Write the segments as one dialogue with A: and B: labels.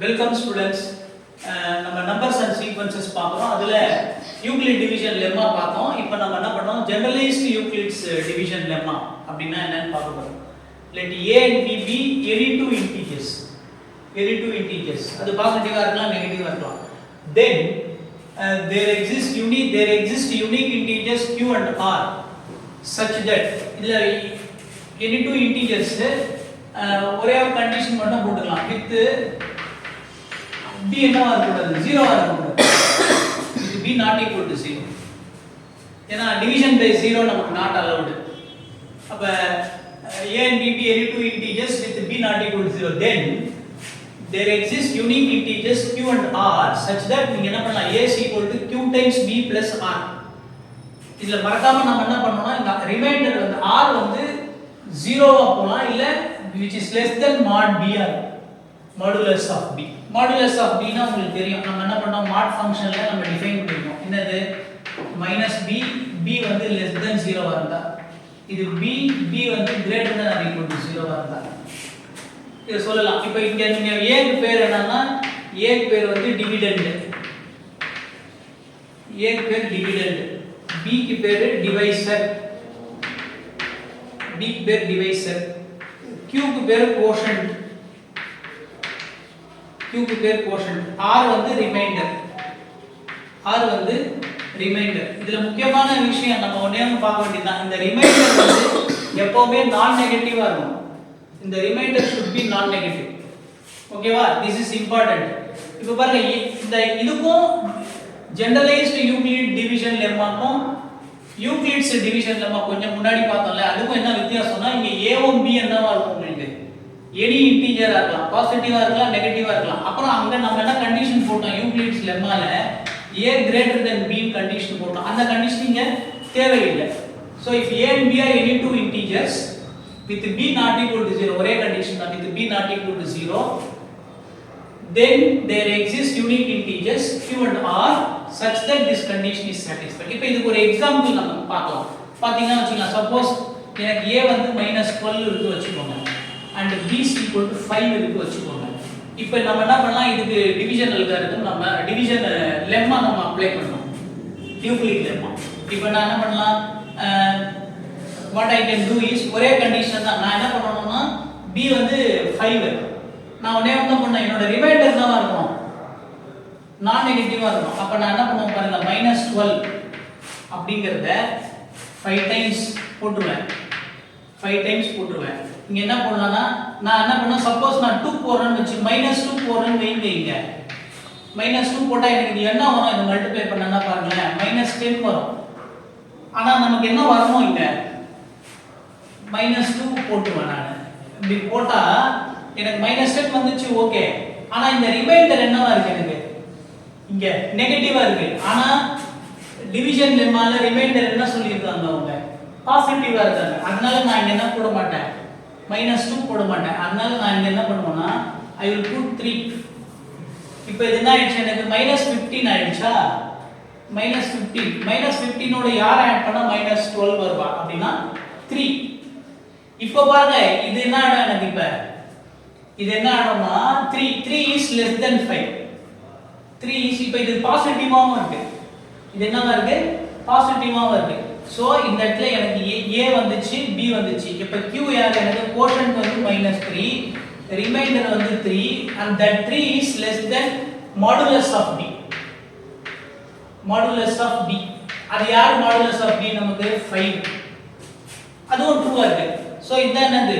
A: Welcome students. நம்ம numbers and sequences பார்க்குறோம். அதில் யூக்ளிட் டிவிஷன் லெம்மா பார்த்தோம். இப்போ நம்ம என்ன பண்ணோம், ஜெனரலைஸ்டு யூக்ளிட்ஸ் டிவிஷன் லெம்மா அப்படின்னா என்னன்னு பார்க்க போகிறோம். Let a and b be any two integers. அது பாசிட்டிவாக இருக்கலாம், நெகட்டிவாக இருக்கலாம். Then there exist unique integers q and r such that இதில் any two integers ஒரே ஒரு கண்டிஷன் மட்டும் போட்டுக்கலாம். வித் b என்னவா இருக்கக்கூடாது, ஜீரோவா இருக்கக்கூடாது. இது b not equal to 0. ஏன்னா டிவிஷன் பை 0 நமக்கு நாட் அலௌட். அப்ப a and b be any two integers with b not equal to 0, then there exist unique integers q and r such that நீங்க என்ன பண்ணலாம், a is equal to q times b plus r. இதுல மறக்காம நம்ம என்ன பண்ணோம்னா, இந்த reminder வந்து r வந்து 0வா போலாம், இல்ல which is less than mod br, modulus of b. modulus of b னா உங்களுக்கு தெரியும், நம்ம என்ன பண்ணோம், mod ஃபங்க்ஷன்ல நம்ம டிஃபைன் பண்ணிருக்கோம். என்னது, -b, b வந்து less than 0வா இருந்தா, இது b வந்து greater than or equal to 0வா இருந்தா இத சொல்லலாம். இப்போ இங்க நீங்க a க்கு பேர் என்னன்னா, a க்கு பேர் வந்து டிவிடெண்ட், a க்கு பேர் டிவிடெண்ட், b க்கு பேர் டிவைசர், b க்கு பேர் டிவைசர், q க்கு பேர் கோஷன்ட், q க்கு பேர் கோஷன்ட், r வந்து ரிமைண்டர், இதுல முக்கியமான விஷயம் நம்ம ஒண்ணே பார்க்க வேண்டியதுதான். இந்த ரிமைண்டர் வந்து எப்பவுமே நான் நெகட்டிவா இருக்கும். இந்த reminder should be non negative. ஓகேவா, this is important. இப்போ பாருங்க, இந்த இதுக்கும் ஜெனரலைஸ்டு யூக்ளிட் டிவிஷன் லெம்மாக்கும் யூக்ளிட்ஸ் டிவிஷன் லெம்மா கொஞ்சம் முன்னாடி பார்த்தோம்ல, அதுக்கும் என்ன வித்தியாசம்னா, இங்க a1 b என்னவா இருக்கும், உங்களுக்கு எனி இன்டிஜரா இருக்கலாம், பாசிட்டிவா இருக்கலாம், நெகட்டிவா இருக்கலாம். அப்புறம் அங்க நம்ம என்ன கண்டிஷன் போட்டோம், யூக்ளிட்ஸ் லெம்மால a greater than b condition போட்டோம். அந்த கண்டிஷன் இங்க தேவையில்லை. so if a and b are any two integers with b not equal to 0, ஒரே கண்டிஷன் தான், with b not equal to 0, then there exist unique integers q and r such that this condition is satisfied. இப்போ இதுக்கு ஒரு example நம்ம பார்க்கலாம். பாத்தீங்கன்னா வச்சுக்கலாம், suppose எனக்கு a வந்து -12 இருக்கு வச்சுக்கோங்க, and b is equal to 5 இருக்கு வச்சுக்கோங்க. இப்போ நம்ம என்ன பண்ணலாம், இதுக்கு டிவிஷன் அல்காரிதம், நம்ம டிவிஷன் லெம்மா நம்ம அப்ளை பண்ணோம், யூக்ளிட் லெம்மா. இப்போ நான் என்ன பண்ணலாம், what I can do is, ஒரே கண்டிஷன் தான். நான் என்ன பண்ணனும்னா, b வந்து 5, நான் உடனே என்ன பண்ணேன், என்னோட ரிமைண்டர் என்னவா இருக்கும், நான் நெகட்டிவா இருக்கும். அப்ப நான் என்ன பண்ணுவேன் பாருங்க, -12 அப்படிங்கறத 5 டைம்ஸ் போட்டுருவேன், 5 டைம்ஸ் போட்டுருவேன். இங்க என்ன பண்ணலாம்னா, நான் என்ன பண்ணேன், சப்போஸ் நான் 2 போடுறேன்னு வெச்சு, -2 போடுறேன்னு வைங்க, இங்க -2 போட்டா எனக்கு இது என்ன வரும், இத மல்டிப்ளை பண்ணனா பாருங்க, -10 வரும். ஆனா நமக்கு என்ன வரணும், இங்க -2 போட்டுவேன். நான் இப்படி போட்டா எனக்கு -10 வந்துச்சு, ஓகே. ஆனா இந்த ரிமைண்டர் என்னவா இருக்கு, எனக்கு இங்க நெகட்டிவா இருக்கு. ஆனா டிவிஷன் லெம்மால ரிமைண்டர் என்ன சொல்லிருக்காங்க, அவங்க பாசிட்டிவா இருக்காங்க. அதனால நான் இங்க என்ன போட மாட்டேன், -2 போட மாட்டேன். அதனால நான் இங்க என்ன பண்ணுவேன்னா, I will put 3. இப்போ இது என்ன ஆயிடுச்சு, எனக்கு -15 ஆயிடுச்சா, -15 ஓட யாரை ஆட் பண்ணா -12 வருவா அப்படினா 3. இப்போ பாருங்க, இது என்ன ஆகும், எனக்கு இப்ப இது என்ன ஆகும்னா, 3 is less than 5. 3 is, இப்போ இது பாசிட்டிவாவும் இருக்கு, இது என்னவா இருக்கு, பாசிட்டிவாவும் இருக்கு. சோ இந்த இடத்துல எனக்கு a வந்துச்சு, b வந்துச்சு. இப்போ q யார், எனக்கு கோஷன்ட் வந்து -3, ரிமைண்டர் வந்து 3, and that 3 is less than modulus of b. modulus of b, அது யார் modulus of b, நமக்கு 5. அதுவும் ட்ரூவா இருக்கு. சோ இதான் என்னது,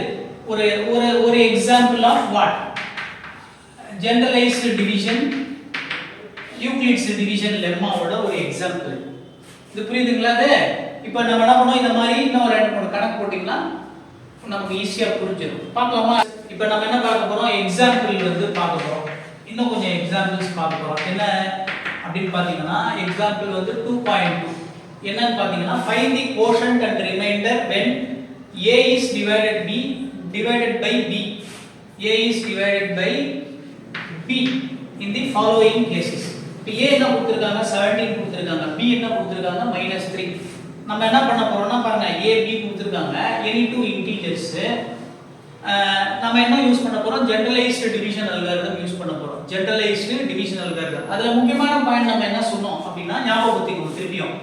A: ஒரு example of what, generalised division, Euclid's division லெம்மாவோட ஒரு எக்ஸாம்பிள். இது புரியுதுங்களா? அது இப்போ நம்ம என்ன பண்ணோம், இந்த மாதிரி இன்னும் ஒரு கணக்கு போட்டிங்கன்னா நமக்கு ஈஸியா புரிஞ்சிடும். பார்க்கலாமா? இப்போ நம்ம என்ன பார்க்க போறோம், எக்ஸாம்பிள் வந்து பார்க்க போறோம். இன்னும் கொஞ்சம் எக்ஸாம்பிள்ஸ் பார்க்க போறோம். என்ன அப்படின்னு பாத்தீங்கன்னா, எக்ஸாம்பிள் வந்து 2.2 என்னன்னு பாத்தீங்கன்னா, find the quotient and remainder when a is divided by b, a is divided by b in the following cases. இப்போ a என்ன கொடுத்திருக்காங்க, 17 கொடுத்திருக்காங்க, b என்ன கொடுத்திருக்காங்க, -3. நம்ம என்ன பண்ண போறோம்னா பாருங்க, a b கொடுத்திருக்காங்க, any two integers, நம்ம என்ன யூஸ் பண்ண போறோம் ஜெனரலைஸ்டு டிவிஷன் அல்காரிதம் யூஸ் பண்ண போறோம் ஜெனரலைஸ்டு டிவிஷன் அல்காரிதம் அதுல முக்கியமான பாயிண்ட் நம்ம என்ன சொன்னோம் அப்படினா ஞாபகப்படுத்திக்கணும் திருப்பியும்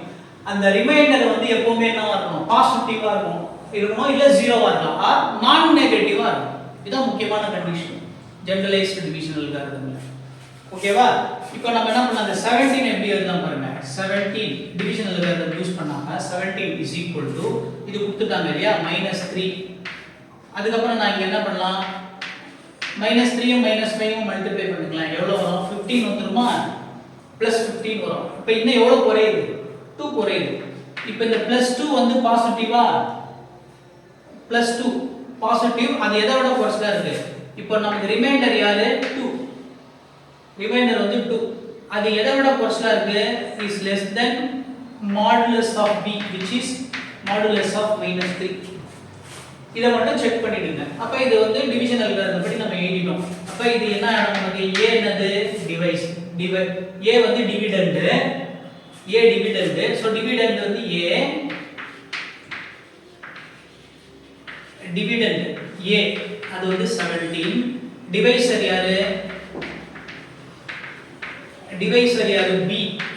A: அந்த ரிமைண்டர் வந்து எப்பவுமே என்னவா இருக்கணும் பாசிட்டிவா இருக்கணும் இல்ல ஜீரோவா இருக்கலாம் ஆர் நான் நெகட்டிவா இருக்கணும் இதுதான் முக்கியமான கண்டிஷன் ஜெனரலைஸ்டு டிவிஷன் அல்காரிதம்ல ஓகேவா இப்போ நம்ம என்ன பண்ணலாம் அந்த 17 எப்படி எழுதலாம் பாருங்க 17 டிவிஷன் அல்காரிதம் யூஸ் பண்ணாங்க 17 இது கொடுத்துட்டாங்க இல்லையா -3 அதுக்கு அப்புறம் நான் இங்க என்ன பண்ணலாம் -3 யும் -5 யும் மல்டிப்ளை பண்ணிக்கலாம் எவ்வளவு வரும் 15 வந்துருமா +15 வரும் இப்போ இன்னும் எவ்வளவு குறையுது 2 குறையுது இப்போ இந்த +2 வந்து பாசிட்டிவா +2 பாசிட்டிவ் அது எதை விட குறைச்சலா இருக்கு இப்போ நமக்கு ரிமைண்டர் யாரு 2 ரிமைண்டர் வந்து 2 அது எதை விட குறைச்சலா இருக்கு is less than modulus of b which is modulus of -3 இத மட்டும் செக் பண்ணிடுங்க அப்ப இது வந்து டிவிஷன் அல்காரிதம் படி நம்ம எழுதிட்டோம் அப்ப இது என்ன நமக்கு a என்னது டிவைஸ் a வந்து டிவிடெண்ட் சோ டிவிடெண்ட் வந்து a டிவிடெண்ட் a அது வந்து 17 டிவைசர் யாரு b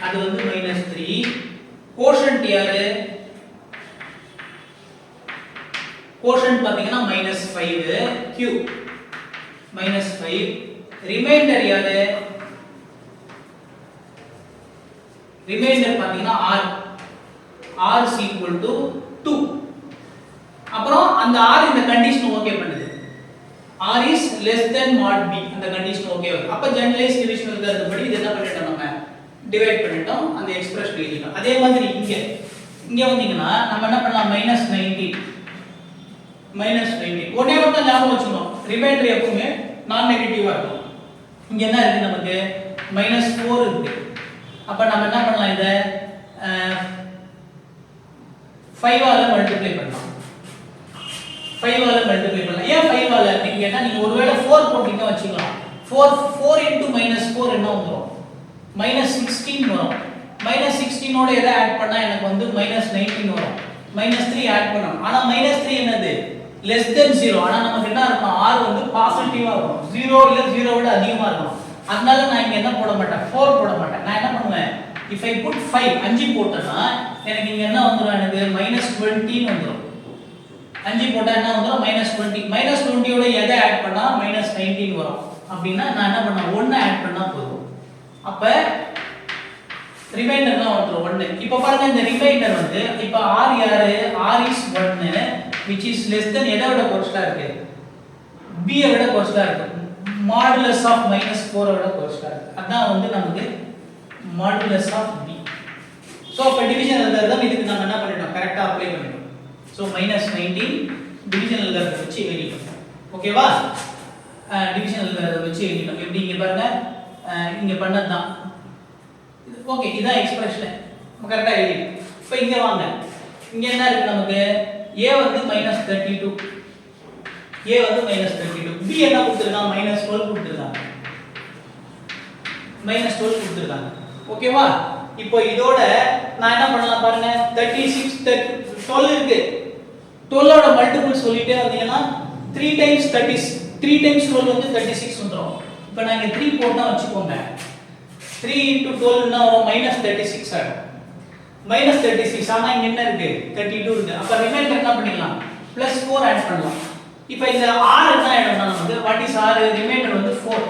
A: அது வந்து -3 கோஷன்ட் யாரு கோஷன்ட் பாத்தீங்கன்னா -5 q -5 ரிமைண்டர் யாரு ரிமைண்டர் பாத்தீங்கன்னா r is equal to 2 அப்புறம் அந்த r இந்த கண்டிஷன் ஓகே பண்ணுது r is less than mod b அந்த கண்டிஷன் ஓகே ஆகுது அப்ப ஜெனரலைஸ்ட் டிவிஷன் அல்காரிதம் இது என்ன பண்ணிட்டோம் நம்ம டிவைட் பண்ணிட்டோம் அந்த எக்ஸ்பிரஷன் எழுதிட்டோம் அதே மாதிரி இங்க வந்தீங்கன்னா நம்ம என்ன பண்ணலாம் -90 ஒண்ணே மட்டும் ஞாபகம் வச்சுக்கணும் ரிமைண்டர் எப்பவுமே நான் நெகட்டிவா இருக்கும் இங்க என்ன இருக்கு நமக்கு -4 இருக்கு அப்ப நம்ம என்ன பண்ணலாம் இத 5 ஆல மல்டிப்ளை பண்ணலாம் 5 ஆல மல்டிப்ளை பண்ணலாம் ஏன் 5 ஆல நீங்க என்ன நீங்க ஒருவேளை 4 போட்டீங்க வச்சுக்கலாம் 4 into -4 என்ன வந்துரும் -16 வரும் -16 ஓட எதை ஆட் பண்ணா எனக்கு வந்து -19 வரும் -3 ஆட் பண்ணனும் ஆனா -3 என்னது less than 0 ஆனா நமக்கு என்ன இருக்கும் r வந்து பாசிட்டிவா இருக்கும் 0 இல்ல 0 விட அதிகமா இருக்கும் அதனால நான் இங்க என்ன போட மாட்டேன் 4 போட மாட்டேன் நான் என்ன பண்ணுவேன் if I put 5 5 போட்டனா எனக்கு இங்க என்ன வந்துரும் எனக்கு -20 வந்துரும் 5 போட்டா என்ன வந்துரும் -20 ஓட எதை ஆட் பண்ணா -19 வரும் அப்படினா நான் என்ன பண்ணா 1 ஆட் பண்ணா போதும் அப்ப ரிமைண்டர் தான் வந்துரும் 1 இப்போ பாருங்க இந்த ரிமைண்டர் வந்து இப்போ r யாரு r is 1 which is less than எதை விட குறைச்சலா இருக்கு b விட குறைச்சலா இருக்கு modulus of -4 விட குறைச்சலா இருக்கு அதான் வந்து நமக்கு modulus of b சோ அப்ப டிவிஷன் அல்காரிதம் இதுக்கு நாம என்ன பண்ணிட்டோம் கரெக்ட்டா அப்ளை பண்ணிட்டோம் சோ -19 டிவிஷன் அல்காரிதம் வச்சு எழுதிட்டோம் ஓகேவா டிவிஷன் அல்காரிதம் வச்சு எழுதிட்டோம் எப்படி இங்க பாருங்க இங்க பண்ணதுதான் ஓகே இதான் எக்ஸ்பிரஷன் நம்ம கரெக்ட்டா எழுதிட்டோம் இப்போ இங்க வாங்க இங்க என்ன இருக்கு நமக்கு a வந்து -32 a வந்து -32 b என்ன கொடுத்திருக்காங்க -12 கொடுத்திருக்காங்க -12 கொடுத்திருக்காங்க ஓகேவா இப்போ இதோட நான் என்ன பண்ணலாம் பாருங்க 36 12 இருக்கு 12 ஓட மல்டிபிள் சொல்லிட்டே வந்தீங்கன்னா 3 times 12 வந்து 36 வந்துரும் இப்போ நான் இங்க 3 போட்டா வச்சுக்கோங்க 3 into 12 என்ன வரும் -36 ஆகும் -36 ஆனா இங்க என்ன இருக்கு 32 இருக்கு அப்ப ரிமைண்டர் என்ன பண்ணிடலாம் +4 ஆட் பண்ணலாம் இப்போ இந்த r என்ன ஆயிடும்னா நமக்கு வாட் இஸ் r ரிமைண்டர் வந்து 4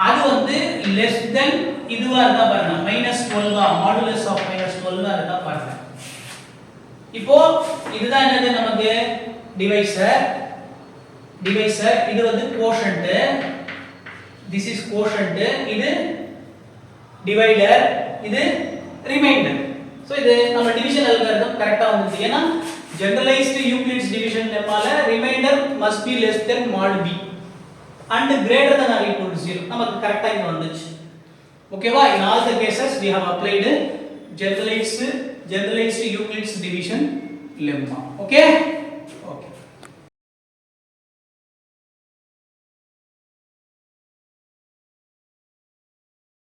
A: அது வந்து less than இதுவா இருந்தா பாருங்க -12 ஆ மாடுலஸ் ஆஃப் -12 ஆ இருந்தா பாருங்க இப்போ இதுதான் என்னது நமக்கு டிவைசர் இது வந்து கோஷன்ட் this is quotient இது டிவைடர் இது ரிமைண்டர் சோ இது நம்ம டிவிஷன் அல்காரிதம் கரெக்ட்டா வந்துச்சு ஏனா ஜெனரலைஸ்டு யூக்ளிட்ஸ் டிவிஷன் லெம்மால remainder must be less than mod b and greater than or equal to 0 நமக்கு கரெக்ட்டா இங்க வந்துச்சு ஓகேவா in all the cases we have applied generalized Euclid's division lemma okay